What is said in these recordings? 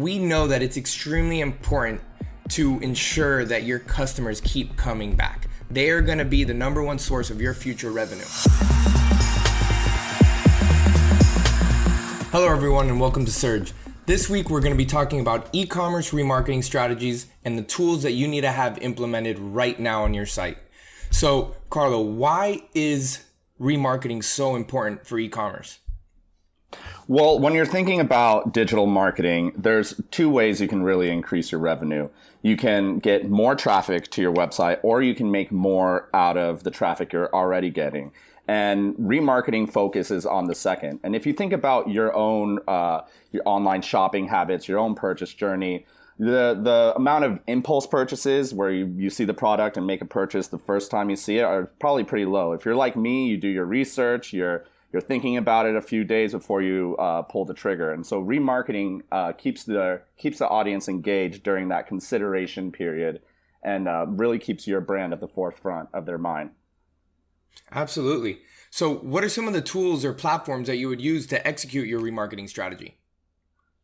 we know that it's extremely important to ensure that your customers keep coming back. They are going to be the number one source of your future revenue. Hello everyone and welcome to Surge. This week we're going to be talking about e-commerce remarketing strategies and the tools that you need to have implemented right now on your site. So Carlo, why is remarketing so important for e-commerce? Well, when you're thinking about digital marketing, there's two ways you can really increase your revenue. You can get more traffic to your website, or you can make more out of the traffic you're already getting. And remarketing focuses on the second. And if you think about your own your online shopping habits, your own purchase journey, the amount of impulse purchases where you see the product and make a purchase the first time you see it are probably pretty low. If you're like me, you do your research, you're thinking about it a few days before you pull the trigger. And so remarketing keeps the audience engaged during that consideration period and really keeps your brand at the forefront of their mind. Absolutely. So what are some of the tools or platforms that you would use to execute your remarketing strategy?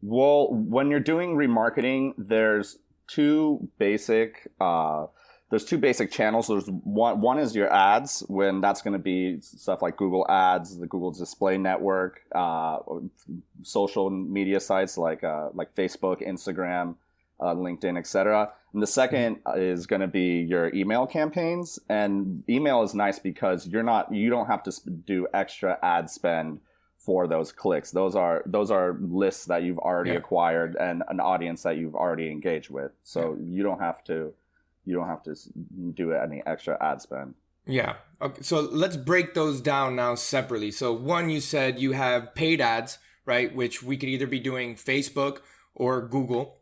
Well, when you're doing remarketing, there's two basic channels. There's one is your ads, when that's going to be stuff like Google Ads, the Google Display Network, social media sites like Facebook, Instagram, LinkedIn, etc. And the second is going to be your email campaigns. And email is nice because you don't have to do extra ad spend for those clicks. Those are lists that you've already acquired and an audience that you've already engaged with. So you don't have to do any extra ad spend. Yeah. Okay. So let's break those down now separately. So one, you said you have paid ads, right? Which we could either be doing Facebook or Google.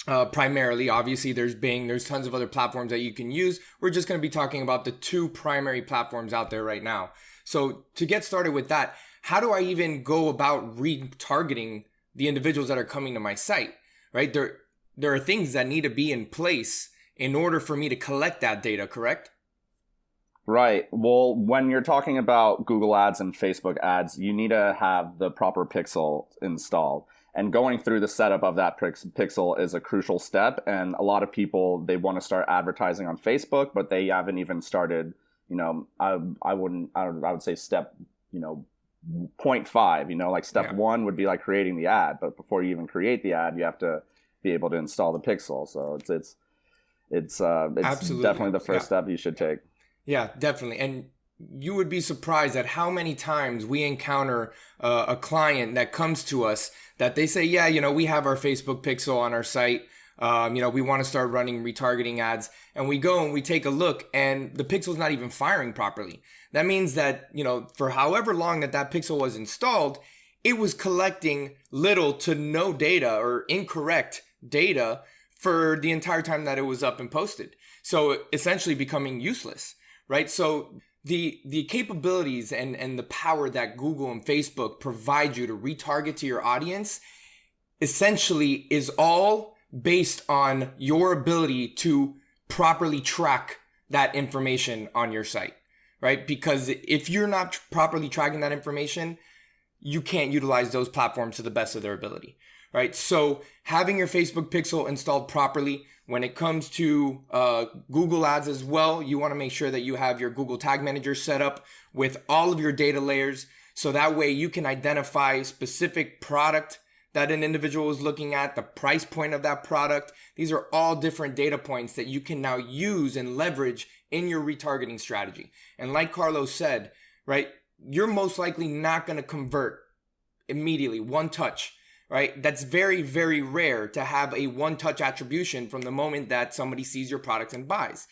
Primarily, obviously there's Bing, there's tons of other platforms that you can use. We're just going to be talking about the two primary platforms out there right now. So to get started with that, how do I even go about retargeting the individuals that are coming to my site, right? There are things that need to be in place in order for me to collect that data, correct? Right. Well, when you're talking about Google Ads and Facebook ads, you need to have the proper pixel installed. And going through the setup of that pixel is a crucial step. And a lot of people, they want to start advertising on Facebook, but they haven't even started, I would say step, 0.5, like step one would be like creating the ad. But before you even create the ad, you have to be able to install the pixel. So it's definitely the first step you should take. Yeah, definitely. And you would be surprised at how many times we encounter a client that comes to us that they say, we have our Facebook pixel on our site. We want to start running retargeting ads, and we go and we take a look and the pixel's not even firing properly. That means that, for however long that pixel was installed, it was collecting little to no data or incorrect data for the entire time that it was up and posted. So essentially becoming useless, right? So the capabilities and the power that Google and Facebook provide you to retarget to your audience essentially is all based on your ability to properly track that information on your site, right? Because if you're not properly tracking that information, you can't utilize those platforms to the best of their ability, right? So having your Facebook pixel installed properly. When it comes to Google Ads as well, you want to make sure that you have your Google Tag Manager set up with all of your data layers. So that way you can identify specific product that an individual is looking at, the price point of that product. These are all different data points that you can now use and leverage in your retargeting strategy. And like Carlos said, right, you're most likely not going to convert immediately, one touch. Right? That's very, very rare to have a one-touch attribution from the moment that somebody sees your product and buys.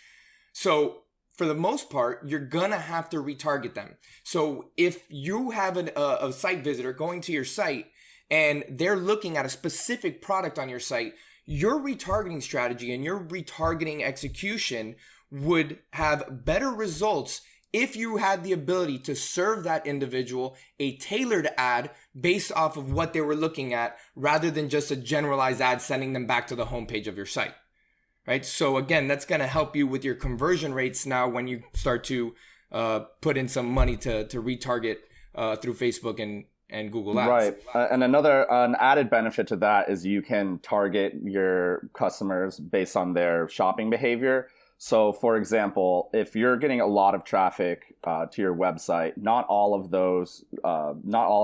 So for the most part, you're going to have to retarget them. So if you have a site visitor going to your site and they're looking at a specific product on your site, your retargeting strategy and your retargeting execution would have better results if you had the ability to serve that individual a tailored ad based off of what they were looking at, rather than just a generalized ad sending them back to the homepage of your site, right? So again, that's going to help you with your conversion rates now when you start to put in some money to retarget through Facebook and Google Ads. Right. And an added benefit to that is you can target your customers based on their shopping behavior. So, for example, if you're getting a lot of traffic to your website, not all of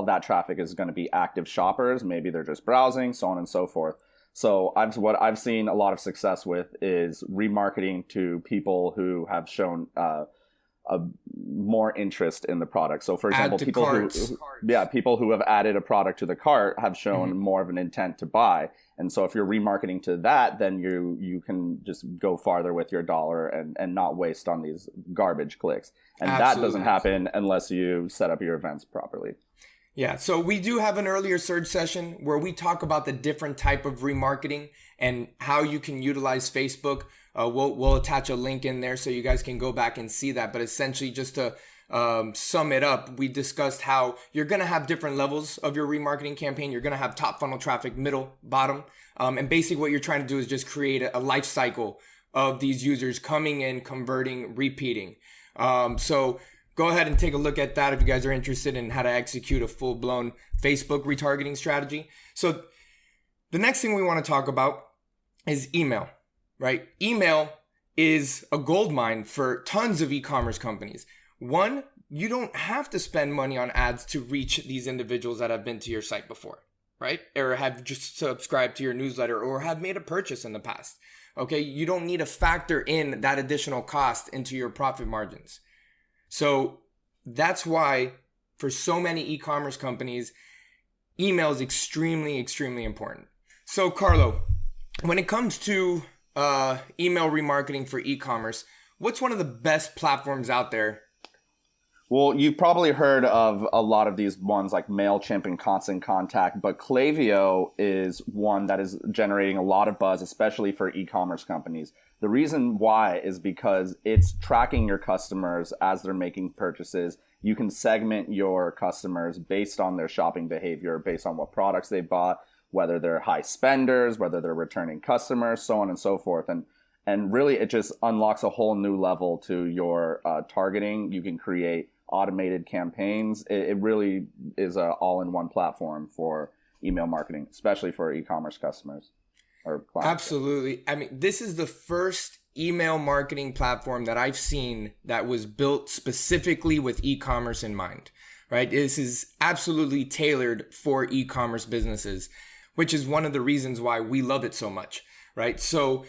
that traffic is going to be active shoppers. Maybe they're just browsing, so on and so forth. So, what I've seen a lot of success with is remarketing to people who have shown a more interest in the product. So, for example, people who have added a product to the cart have shown more of an intent to buy. And so if you're remarketing to that, then you can just go farther with your dollar and not waste on these garbage clicks. And that doesn't happen unless you set up your events properly. Yeah, so we do have an earlier surge session where we talk about the different type of remarketing and how you can utilize Facebook. We'll attach a link in there so you guys can go back and see that. But essentially, just to sum it up, we discussed how you're going to have different levels of your remarketing campaign. You're going to have top funnel traffic, middle, bottom. And basically what you're trying to do is just create a life cycle of these users coming in, converting, repeating. So go ahead and take a look at that if you guys are interested in how to execute a full-blown Facebook retargeting strategy. So the next thing we want to talk about is email, right? Email is a gold mine for tons of e-commerce companies. One, you don't have to spend money on ads to reach these individuals that have been to your site before, right? Or have just subscribed to your newsletter or have made a purchase in the past. Okay, you don't need to factor in that additional cost into your profit margins. So that's why for so many e-commerce companies, email is extremely, extremely important. So Carlo, when it comes to email remarketing for e-commerce, what's one of the best platforms out there? Well, you've probably heard of a lot of these ones like MailChimp and Constant Contact, but Klaviyo is one that is generating a lot of buzz, especially for e-commerce companies. The reason why is because it's tracking your customers as they're making purchases. You can segment your customers based on their shopping behavior, based on what products they bought, whether they're high spenders, whether they're returning customers, so on and so forth. And really, it just unlocks a whole new level to your targeting. You can create automated campaigns. It really is an all-in-one platform for email marketing, especially for e-commerce customers or clients. Absolutely. I mean, this is the first email marketing platform that I've seen that was built specifically with e-commerce in mind, right? This is absolutely tailored for e-commerce businesses, which is one of the reasons why we love it so much, right? So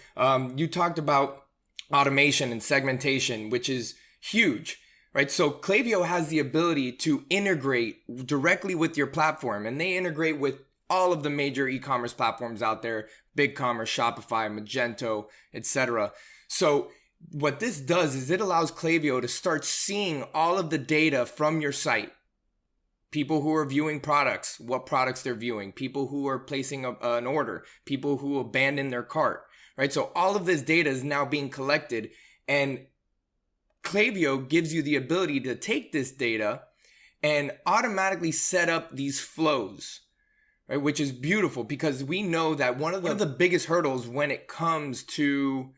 you talked about automation and segmentation, which is huge. Right. So Klaviyo has the ability to integrate directly with your platform, and they integrate with all of the major e-commerce platforms out there, BigCommerce, Shopify, Magento, etc. So what this does is it allows Klaviyo to start seeing all of the data from your site. People who are viewing products, what products they're viewing, people who are placing an order, people who abandon their cart, right? So all of this data is now being collected, and Klaviyo gives you the ability to take this data and automatically set up these flows, right? Which is beautiful because we know that one of the biggest hurdles when it comes to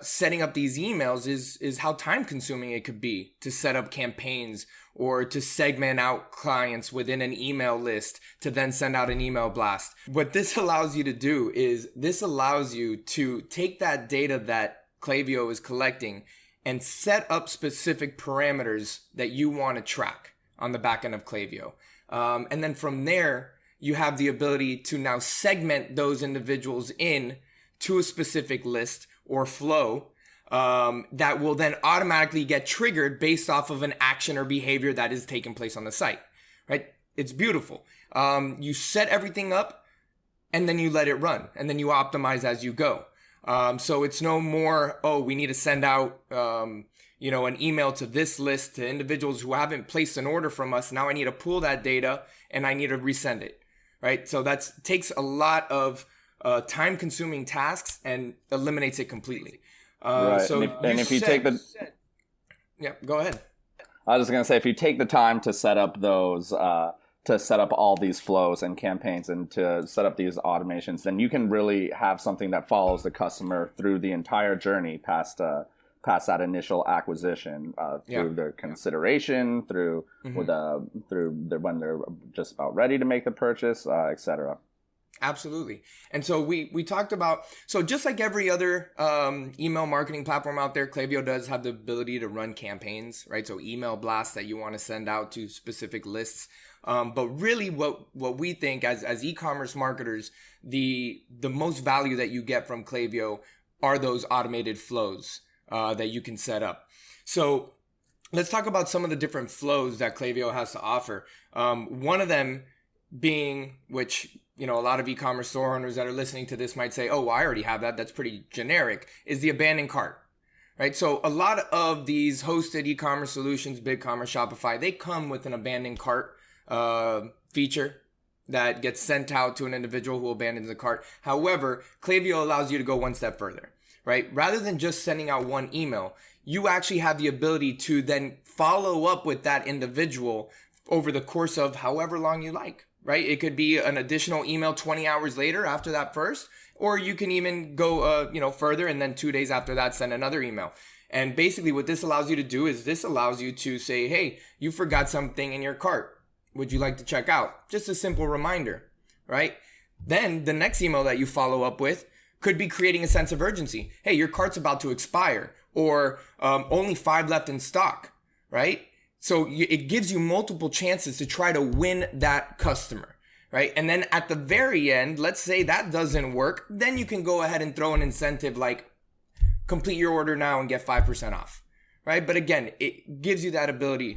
setting up these emails is how time consuming it could be to set up campaigns or to segment out clients within an email list to then send out an email blast. What this allows you to do is this allows you to take that data that Klaviyo is collecting and set up specific parameters that you want to track on the back end of Klaviyo. And then from there, you have the ability to now segment those individuals in to a specific list or flow that will then automatically get triggered based off of an action or behavior that is taking place on the site, right? It's beautiful. You set everything up and then you let it run and then you optimize as you go. So it's no more, we need to send out, an email to this list to individuals who haven't placed an order from us. Now I need to pull that data and I need to resend it, right? So that takes a lot of time consuming tasks and eliminates it completely. Right. So yeah, go ahead. I was just going to say, if you take the time to set up those, to set up all these flows and campaigns and to set up these automations, then you can really have something that follows the customer through the entire journey past past that initial acquisition through their consideration, through when they're just about ready to make the purchase, etc. Absolutely. And so we talked about, so just like every other email marketing platform out there, Klaviyo does have the ability to run campaigns, right? So email blasts that you want to send out to specific lists. But really what we think as e-commerce marketers, the most value that you get from Klaviyo are those automated flows that you can set up. So let's talk about some of the different flows that Klaviyo has to offer. One of them being, which, you know, a lot of e-commerce store owners that are listening to this might say, oh, well, I already have that. That's pretty generic, is the abandoned cart, right? So a lot of these hosted e-commerce solutions, BigCommerce, Shopify, they come with an abandoned cart feature that gets sent out to an individual who abandons the cart. However, Klaviyo allows you to go one step further, right? Rather than just sending out one email, you actually have the ability to then follow up with that individual over the course of however long you like, right? It could be an additional email 20 hours later after that first, or you can even go, further, and then 2 days after that, send another email. And basically what this allows you to do is this allows you to say, hey, you forgot something in your cart. Would you like to check out? Just a simple reminder, right? Then the next email that you follow up with could be creating a sense of urgency. Hey, your cart's about to expire, or only 5 left in stock, right? So it gives you multiple chances to try to win that customer, right? And then at the very end, let's say that doesn't work, then you can go ahead and throw an incentive like complete your order now and get 5% off, right? But again, it gives you that ability.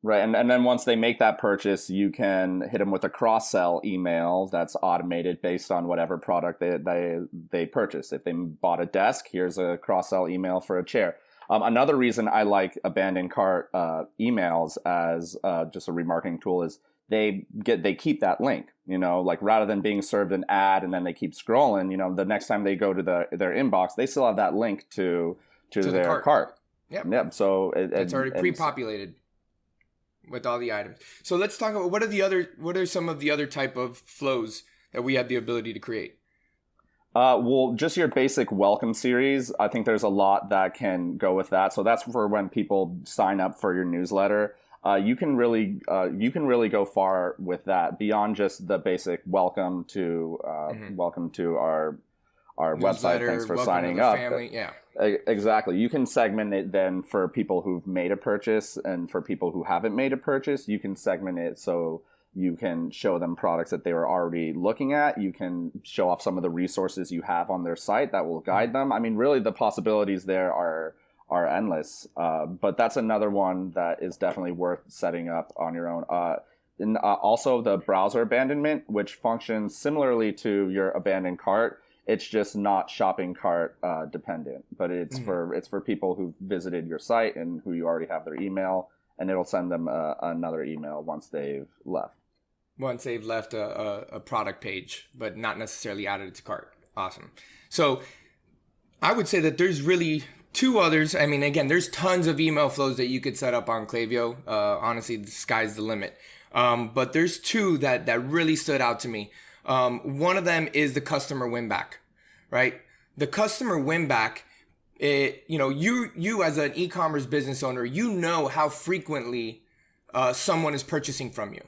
Right, and then once they make that purchase, you can hit them with a cross-sell email that's automated based on whatever product they purchase. If they bought a desk, here's a cross-sell email for a chair. Another reason I like abandoned cart emails as just a remarketing tool is they keep that link. You know, like rather than being served an ad and then they keep scrolling, you know, the next time they go to their inbox, they still have that link to their cart. Yep. So it's already pre-populated with all the items. So let's talk about what are some of the other type of flows that we have the ability to create? Well, just your basic welcome series. I think there's a lot that can go with that. So that's for when people sign up for your newsletter. You can really go far with that beyond just the basic welcome to our website. Thanks for signing up. Family. Yeah. Exactly. You can segment it then for people who've made a purchase, and for people who haven't made a purchase, you can segment it so you can show them products that they were already looking at. You can show off some of the resources you have on their site that will guide them. I mean, really, the possibilities there are endless. But that's another one that is definitely worth setting up on your own. And also the browser abandonment, which functions similarly to your abandoned cart. It's just not shopping cart dependent, but it's for people who visited your site and who you already have their email, and it'll send them another email once they've left. Once they've left a product page, but not necessarily added it to cart. Awesome. So I would say that there's really 2 others. I mean, again, there's tons of email flows that you could set up on Klaviyo. Honestly, the sky's the limit. But there's 2 that really stood out to me. One of them is the customer win back, right? The customer win back, you as an e-commerce business owner, you know how frequently someone is purchasing from you.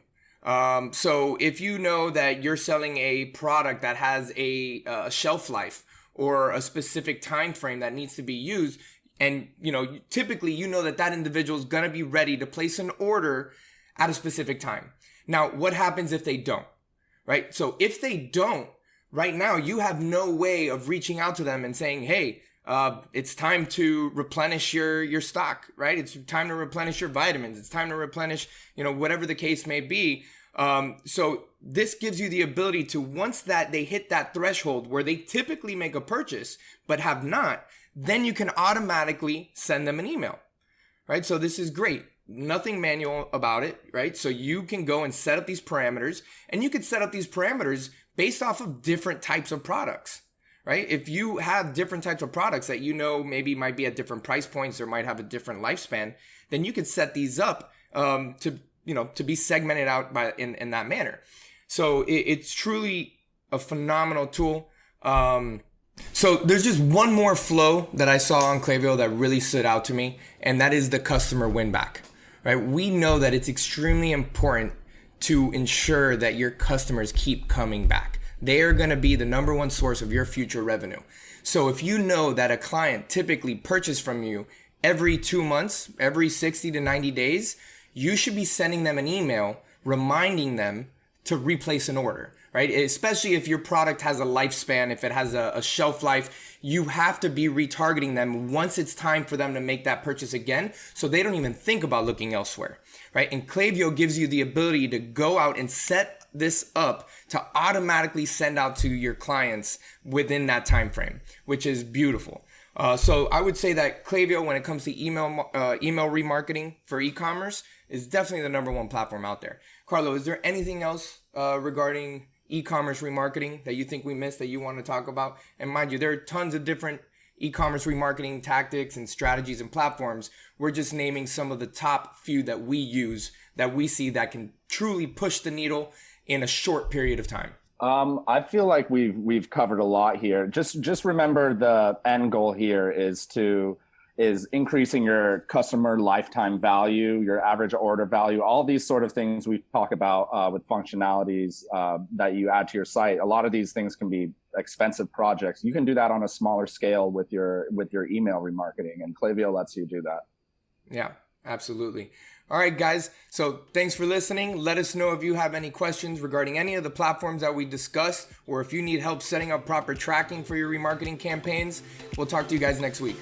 So if you know that you're selling a product that has a shelf life or a specific time frame that needs to be used, and typically you know that individual is going to be ready to place an order at a specific time. Now, what happens if they don't? Right? So if they don't, right now you have no way of reaching out to them and saying, hey, it's time to replenish your stock, right? It's time to replenish your vitamins. It's time to replenish, whatever the case may be. So this gives you the ability to, once that they hit that threshold where they typically make a purchase but have not, then you can automatically send them an email, right? So this is great. Nothing manual about it, right? So you can go and set up these parameters, and you could set up these parameters based off of different types of products, right? If you have different types of products that maybe might be at different price points or might have a different lifespan, then you could set these up to be segmented out in that manner. So it's truly a phenomenal tool. So there's just one more flow that I saw on Klaviyo that really stood out to me, and that is the customer win back. Right? We know that it's extremely important to ensure that your customers keep coming back. They are going to be the number one source of your future revenue. So if you know that a client typically purchases from you every 2 months, every 60 to 90 days, you should be sending them an email reminding them to replace an order, right? Especially if your product has a lifespan, if it has a shelf life, you have to be retargeting them once it's time for them to make that purchase again, so they don't even think about looking elsewhere, right? And Klaviyo gives you the ability to go out and set this up to automatically send out to your clients within that time frame, which is beautiful. So I would say that Klaviyo, when it comes to email remarketing for e-commerce, is definitely the number one platform out there. Carlo, is there anything else regarding e-commerce remarketing that you think we missed that you want to talk about? And mind you, there are tons of different e-commerce remarketing tactics and strategies and platforms. We're just naming some of the top few that we use, that we see that can truly push the needle in a short period of time. I feel like we've covered a lot here. Just remember, the end goal here is increasing your customer lifetime value, your average order value, all these sort of things we talk about with functionalities that you add to your site. A lot of these things can be expensive projects. You can do that on a smaller scale with your email remarketing, and Klaviyo lets you do that. Yeah, absolutely. All right, guys. So thanks for listening. Let us know if you have any questions regarding any of the platforms that we discussed, or if you need help setting up proper tracking for your remarketing campaigns. We'll talk to you guys next week.